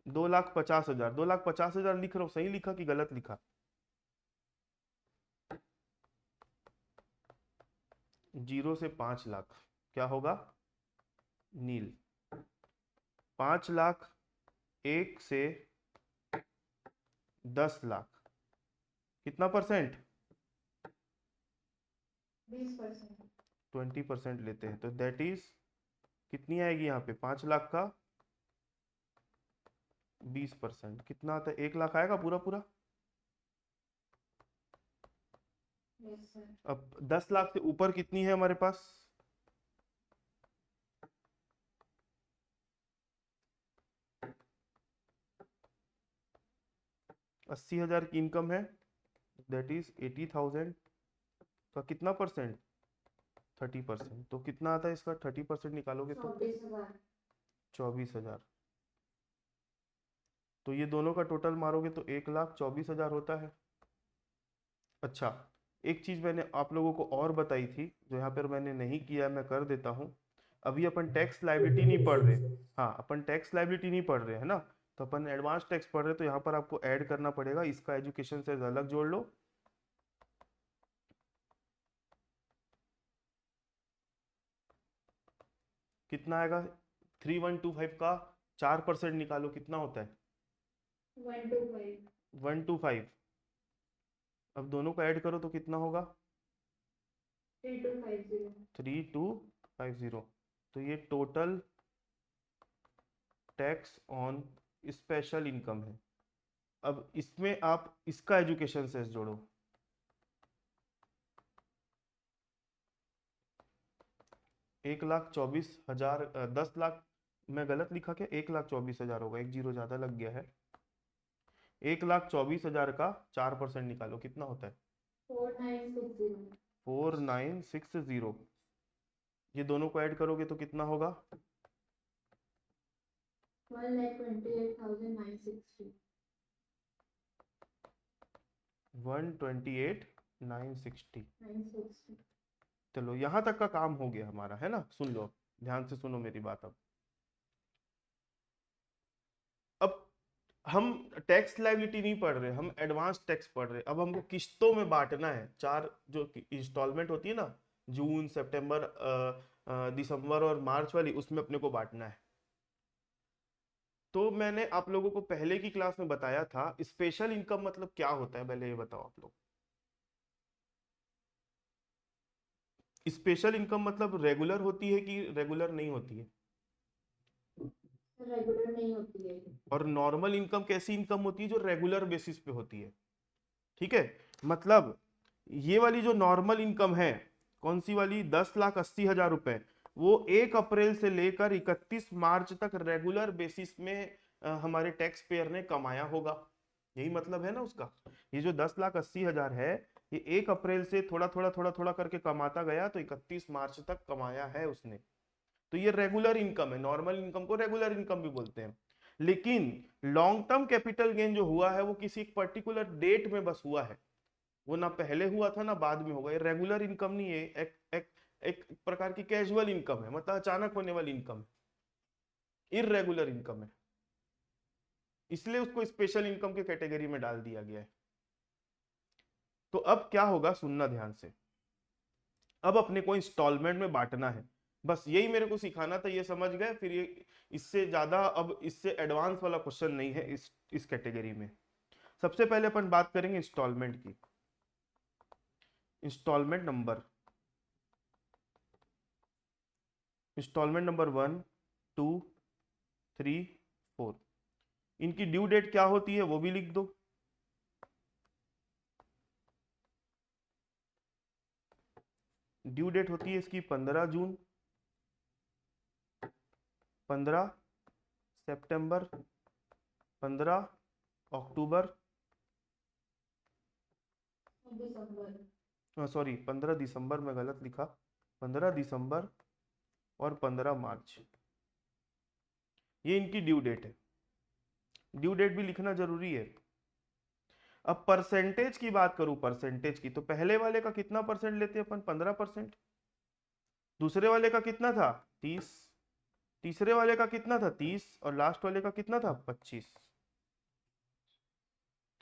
2,50,000, 2,50,000 लिख रहा हूं, सही लिखा कि गलत लिखा? 0 से 5 लाख क्या होगा? नील। 5 लाख 1 से 10 लाख कितना परसेंट? 20%। 20% लेते हैं, तो दैट इज कितनी आएगी यहाँ पे? 5 लाख का 20% कितना आता है? 1 लाख आएगा पूरा पूरा। Yes sir. अब 10 लाख से ऊपर कितनी है हमारे पास? 80,000 की इनकम है, दैट इज 80,000 का कितना परसेंट? 30%। तो कितना आता है इसका? 30% निकालोगे तो 24,000। 24,000। तो ये दोनों का टोटल मारोगे तो 1,24,000 होता है। अच्छा, एक चीज मैंने आप लोगों को और बताई थी जो यहाँ पर मैंने नहीं किया, मैं कर देता हूँ। अभी अपन टैक्स लायबिलिटी नहीं पढ़ रहे। हाँ, अपन टैक्स लायबिलिटी नहीं पढ़ रहे है ना, तो अपन एडवांस टैक्स पढ़ रहे, तो यहाँ पर आपको ऐड करना पड़ेगा, इसका एजुकेशन से अलग जोड़ लो। कितना आएगा? 3125 का 4% निकालो, कितना होता है? 125। 125। अब दोनों को ऐड करो तो कितना होगा? 3250। 3250। तो ये total tax on special income है। अब इसमें आप इसका एजुकेशन सेस जोड़ो। 1,24,000, 10 लाख मैं गलत लिखा क्या? 1,24,000 होगा, एक जीरो ज्यादा लग गया है। 1,24,000 का 4% निकालो, कितना होता है? 4960। 4960। ये दोनों को ऐड करोगे तो कितना होगा? 1,28,960। 128,960। 960। चलो यहां तक का काम हो गया हमारा, है ना? सुन लो, ध्यान से सुनो मेरी बात। अब हम टैक्स लायबिलिटी नहीं पढ़ रहे, हम एडवांस टैक्स पढ़ रहे। अब हमको किस्तों में बांटना है, 4 जो इंस्टॉलमेंट होती है ना, जून, सितंबर, दिसंबर और मार्च वाली, उसमें अपने को बांटना है। तो मैंने आप लोगों को पहले की क्लास में बताया था स्पेशल इनकम मतलब क्या होता है, पहले ये बताओ आप लोग। स्पेशल इनकम मतलब रेगुलर होती है कि रेगुलर नहीं होती है? रेगुलर नहीं होती है। और नॉर्मल इनकम कैसी इनकम होती है? जो रेगुलर बेसिस पे होती है। ठीक है, मतलब ये वाली जो नॉर्मल इनकम है, कौन सी वाली? 10,80,000 रुपए, वो 1 अप्रैल से लेकर 31 मार्च तक रेगुलर बेसिस में हमारे टैक्स पेयर ने कमाया होगा। यही मतलब है ना उसका। ये जो 10,80,000 है, ये 1 अप्रैल से थोड़ा थोड़ा करके कमाता गया, तो 31 मार्च तक कमाया है उसने। तो ये रेगुलर इनकम है। नॉर्मल इनकम को रेगुलर इनकम भी बोलते हैं। लेकिन लॉन्ग टर्म कैपिटल गेन जो हुआ है वो किसी एक पर्टिकुलर डेट में बस हुआ है। वो ना पहले हुआ था ना बाद में होगा। ये रेगुलर इनकम नहीं है, एक प्रकार की कैजुअल इनकम है, मतलब अचानक होने वाली इनकम है, इरेगुलर इनकम है। इसलिए उसको स्पेशल इनकम के कैटेगरी में डाल दिया गया है। तो अब क्या होगा, सुनना ध्यान से। अब अपने को इंस्टॉलमेंट में बांटना है, बस यही मेरे को सिखाना था, ये समझ गए। फिर ये इससे ज्यादा, अब इससे एडवांस वाला क्वेश्चन नहीं है इस कैटेगरी में। सबसे पहले अपन बात करेंगे इंस्टॉलमेंट की। इंस्टॉलमेंट नंबर, इंस्टॉलमेंट नंबर 1, 2, 3, 4, इनकी ड्यू डेट क्या होती है वो भी लिख दो। ड्यू डेट होती है इसकी 15 जून, 15 सितंबर, 15 अक्टूबर, दिसंबर। सॉरी 15 दिसंबर में गलत लिखा, 15 दिसंबर और 15 मार्च, ये इनकी ड्यू डेट है। ड्यू डेट भी लिखना जरूरी है। अब परसेंटेज की बात करूं, परसेंटेज की, तो पहले वाले का कितना परसेंट लेते हैं अपन, 15%। दूसरे वाले का कितना था, 30। तीसरे वाले का कितना था, 30। और लास्ट वाले का कितना था, 25।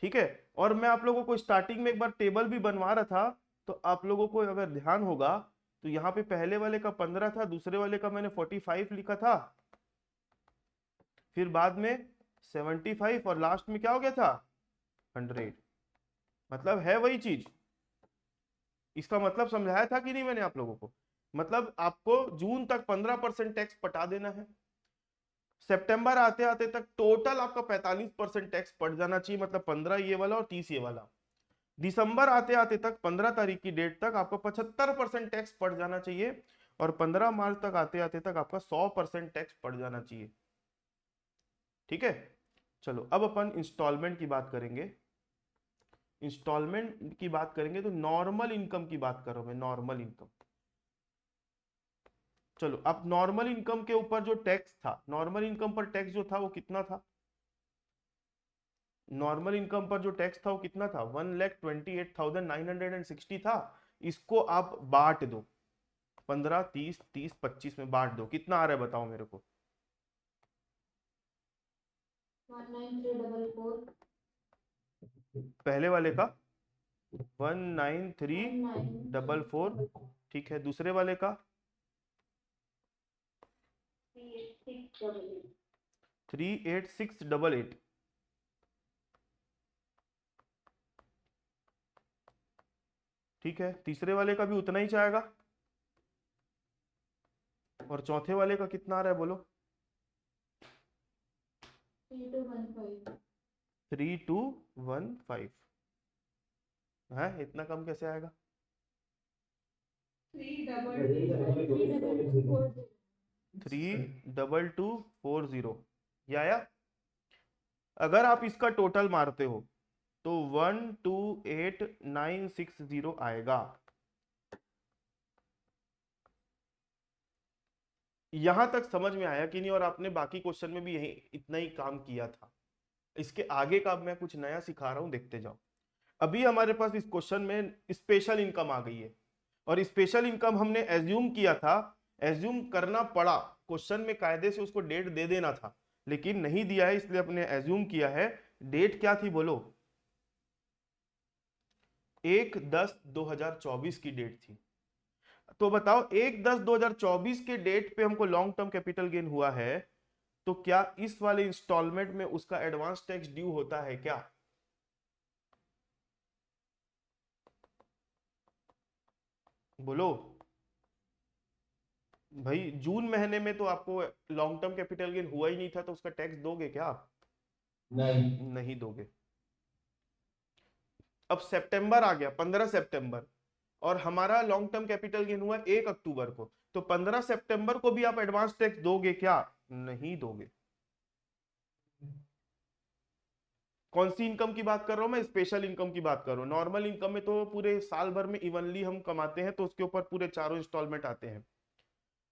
ठीक है। और मैं आप लोगों को स्टार्टिंग में एक बार टेबल भी बनवा रहा था, तो आप लोगों को अगर ध्यान होगा तो यहाँ पे पहले वाले का 15 था, दूसरे वाले का मैंने 45 लिखा था, फिर बाद में 75, और लास्ट में क्या हो गया था, 100। मतलब है वही चीज। इसका मतलब समझाया था कि नहीं मैंने आप लोगों को। मतलब आपको जून तक 15% टैक्स पटा देना है। सितंबर आते आते तक टोटल आपका 45% टैक्स पड़ जाना चाहिए, मतलब 15 ये वाला और 30 ये वाला। दिसंबर आते आते तक 15 तारीख की डेट तक आपको 75% टैक्स पड़ जाना चाहिए, और 15 मार्च तक आते आते तक आपका 100% टैक्स पड़ जाना चाहिए। ठीक है। चलो अब अपन इंस्टॉलमेंट की बात करेंगे। इंस्टॉलमेंट की बात करेंगे तो नॉर्मल इनकम की बात कर रहा हूं मैं, नॉर्मल इनकम। चलो, अब नॉर्मल इनकम के ऊपर जो टैक्स था, नॉर्मल इनकम पर टैक्स जो था वो कितना था, नॉर्मल इनकम पर जो टैक्स था वो कितना था, 1,28,960 था। इसको आप बांट दो, 15, 30, 30, 25 में बांट दो, कितना आ रहा है बताओ मेरे को। 19344। पहले वाले का 19344, ठीक है। दूसरे वाले का 38688, ठीक है। तीसरे वाले का भी उतना ही चाहेगा, और चौथे वाले का कितना आ रहा है बोलो, 3215। 3215 है। इतना कम कैसे आएगा, 32240 ये आया। अगर आप इसका टोटल मारते हो तो 128,960 आएगा। यहां तक समझ में आया कि नहीं, और आपने बाकी क्वेश्चन में भी यही इतना ही काम किया था। इसके आगे का मैं कुछ नया सिखा रहा हूं, देखते जाओ। अभी हमारे पास इस क्वेश्चन में स्पेशल इनकम आ गई है, और स्पेशल इनकम हमने एज्यूम किया था, एज्यूम करना पड़ा, क्वेश्चन में कायदे से उसको डेट दे देना था, लेकिन नहीं दिया है, इसलिए अपने एज्यूम किया है। डेट क्या थी बोलो, 1/10/2024 की डेट थी। तो बताओ 1/10/2024 के डेट पे हमको लॉन्ग टर्म कैपिटल गेन हुआ है, तो क्या इस वाले इंस्टॉलमेंट में उसका एडवांस टैक्स ड्यू होता है क्या, बोलो भाई। जून महीने में तो आपको लॉन्ग टर्म कैपिटल गेन हुआ ही नहीं था, तो उसका टैक्स दोगे क्या आप, नहीं नहीं दोगे। अब सितंबर आ गया, 15 सितंबर, और हमारा लॉन्ग टर्म कैपिटल गेन हुआ 1 अक्टूबर को, तो 15 सितंबर को भी आप एडवांस टैक्स दोगे क्या, नहीं दोगे। कौन सी इनकम की बात कर रहा हूं मैं? स्पेशल इनकम की बात कर रहा हूँ। नॉर्मल इनकम में तो पूरे साल भर में इवनली हम कमाते हैं, तो उसके ऊपर पूरे चारों इंस्टॉलमेंट आते हैं।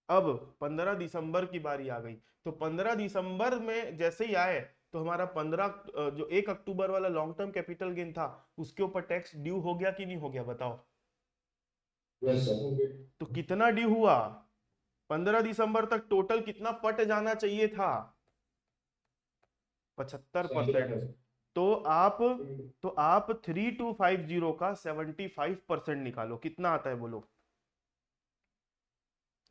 अब 15 दिसंबर की बारी आ गई, तो 15 दिसंबर में जैसे ही आए तो हमारा 15 जो 1 अक्टूबर वाला लॉन्ग टर्म कैपिटल गेन था उसके ऊपर टैक्स ड्यू हो गया कि नहीं हो गया, बताओ। Yes sir. तो कितना ड्यू हुआ? 15 दिसंबर तक टोटल कितना पट जाना चाहिए था? 75%। तो आप तो आप 3250 का 75% निकालो, कितना आता है बोलो?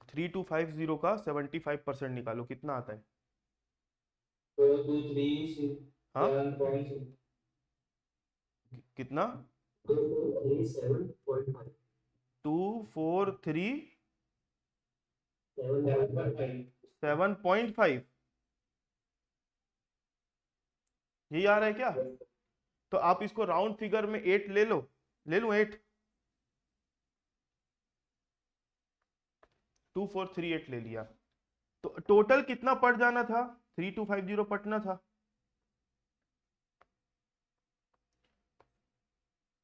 3250 का 75% निकालो, कितना आता है? 423 हाँ, 7.5 कितना? 247.5 243 7.5 7.5 यही आ रहा है क्या? तो आप इसको राउंड फिगर में 8 ले लो, ले लूं 8, 2438 ले लिया। तो टोटल कितना पड़ जाना था? 3250 पटना था।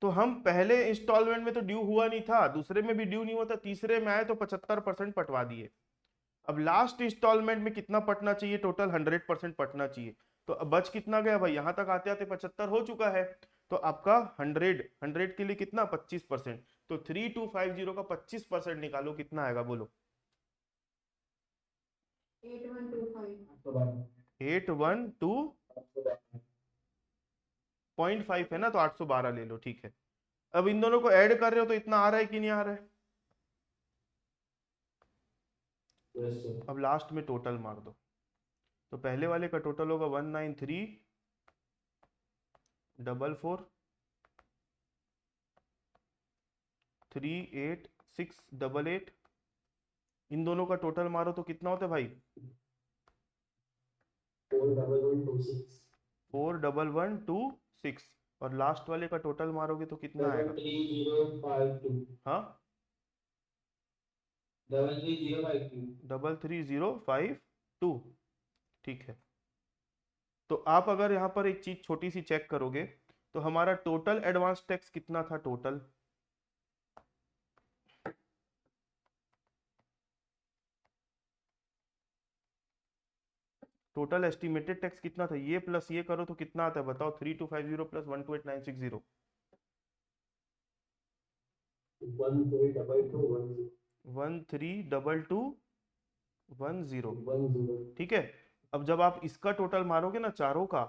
तो हम पहले इंस्टॉलमेंट में तो ड्यू हुआ नहीं था, दूसरे में भी ड्यू नहीं हुआ था, तीसरे में आए तो 75% पटवा दिए। अब लास्ट इंस्टॉलमेंट में कितना पटना चाहिए? टोटल 100% पटना चाहिए। तो अब बच कितना गया भाई? यहां तक आते आते 75 हो चुका है, तो आपका 100 के लिए कितना? 25%। तो 3250 का 25% निकालो, कितना आएगा बोलो? 8125। 8120.5 है ना, तो 812 ले लो, ठीक है। अब इन दोनों को ऐड कर रहे हो तो इतना आ रहा है कि नहीं आ रहा है? Yes sir. अब लास्ट में टोटल मार दो, तो पहले वाले का टोटल होगा 19344 38688। इन दोनों का टोटल मारो तो कितना होता है भाई? 41126 41126। और लास्ट वाले का टोटल मारोगे तो कितना आएगा? 73052 हाँ, 73052 33052, ठीक है। तो आप अगर यहाँ पर एक चीज छोटी सी चेक करोगे, तो हमारा टोटल एडवांस टैक्स कितना था? टोटल एस्टिमेटेड टैक्स कितना था? ये प्लस ये करो तो कितना आता है बताओ? 3250 प्लस 128,960, 132210 132210, ठीक है। अब जब आप इसका टोटल मारोगे ना चारों का,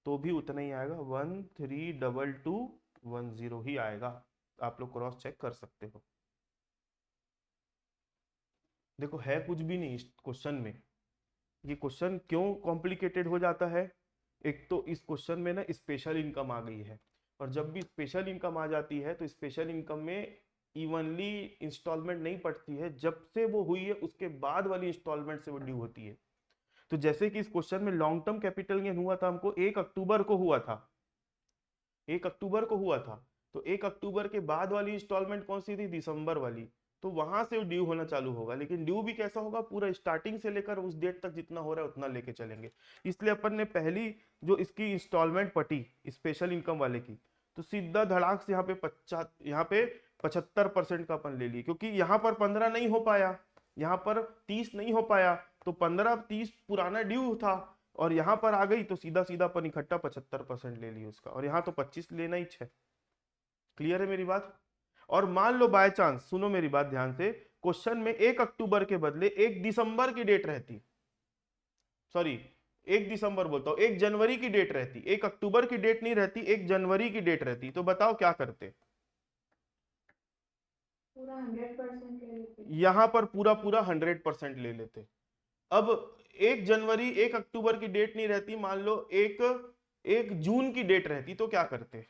तो भी उतना ही आएगा, 132210 ही आएगा। आप लोग क्रॉस चेक कर सकते हो। देखो है कुछ भी नहीं इस क्वेश्चन में। ये क्वेश्चन क्यों कॉम्प्लिकेटेड हो जाता है? एक तो इस क्वेश्चन में ना स्पेशल इनकम आ गई है, और जब भी स्पेशल इनकम आ जाती है तो स्पेशल इनकम में इवनली इंस्टॉलमेंट नहीं पड़ती है, जब से वो हुई है उसके बाद वाली इंस्टॉलमेंट से वो ड्यू होती है। तो जैसे कि इस क्वेश्चन में लॉन्ग टर्म कैपिटल गेन हुआ था हमको 1 अक्टूबर को हुआ था, 1 अक्टूबर को हुआ था। तो 1 अक्टूबर के बाद वाली इंस्टॉलमेंट कौन सी थी? दिसंबर वाली। तो वहां से ड्यू होना चालू होगा, लेकिन ड्यू भी कैसा होगा? पूरा स्टार्टिंग से लेकर उस डेट तक जितना हो रहा है उतना लेके चलेंगे। इसलिए अपन ने पहली जो इसकी इंस्टॉलमेंट पटी स्पेशल इनकम वाले की, तो सीधा धड़ाक से यहाँ पे 75% का अपन ले लिए, क्योंकि यहाँ पर 15 नहीं हो पाया, यहाँ पर 30 नहीं हो पाया, तो 15 30 पुराना ड्यू था, और यहाँ पर आ गई तो सीधा सीधा अपन इकट्ठा 75% ले लिया उसका, और यहाँ तो 25 लेना ही है। क्लियर है मेरी बात? और मान लो बाय चांस, सुनो मेरी बात ध्यान से, क्वेश्चन में 1 अक्टूबर के बदले 1 दिसंबर की डेट रहती, सॉरी 1 दिसंबर बोलता हूं, 1 जनवरी की डेट रहती, 1 अक्टूबर की डेट नहीं रहती, 1 जनवरी की डेट रहती, तो बताओ क्या करते? पूरा 100% ले लेते। यहां पर पूरा पूरा 100% ले लेते। अब 1 जनवरी 1 अक्टूबर की डेट नहीं रहती, मान लो 1 जून की डेट रहती, तो क्या करते?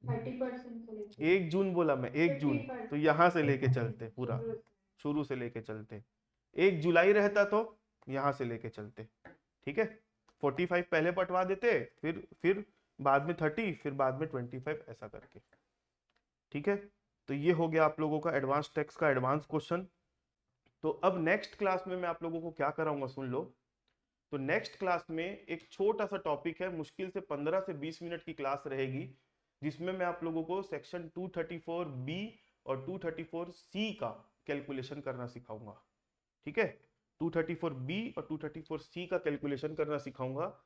30% से लेते। 1 जून बोला मैं, 1 जून, 50%। तो यहां से लेके चलते पूरा, शुरू से लेके चलते। 1 जुलाई रहता तो यहां से लेके चलते, ठीक है। 45 पहले पटवा देते, फिर बाद में 30, फिर बाद में 25, ऐसा करके, ठीक है। तो ये हो गया आप लोगों का एडवांस टैक्स का एडवांस क्वेश्चन। तो अब नेक्स्ट क्लास में मैं आप लोगों को क्या कराऊंगा सुन लो। तो नेक्स्ट क्लास में एक छोटा सा टॉपिक है, मुश्किल से 15 से 20 मिनट की क्लास रहेगी, जिसमें मैं आप लोगों को सेक्शन 234 बी और 234 सी का कैलकुलेशन करना सिखाऊंगा। ठीक है, 234 बी और 234 सी का कैलकुलेशन करना सिखाऊंगा।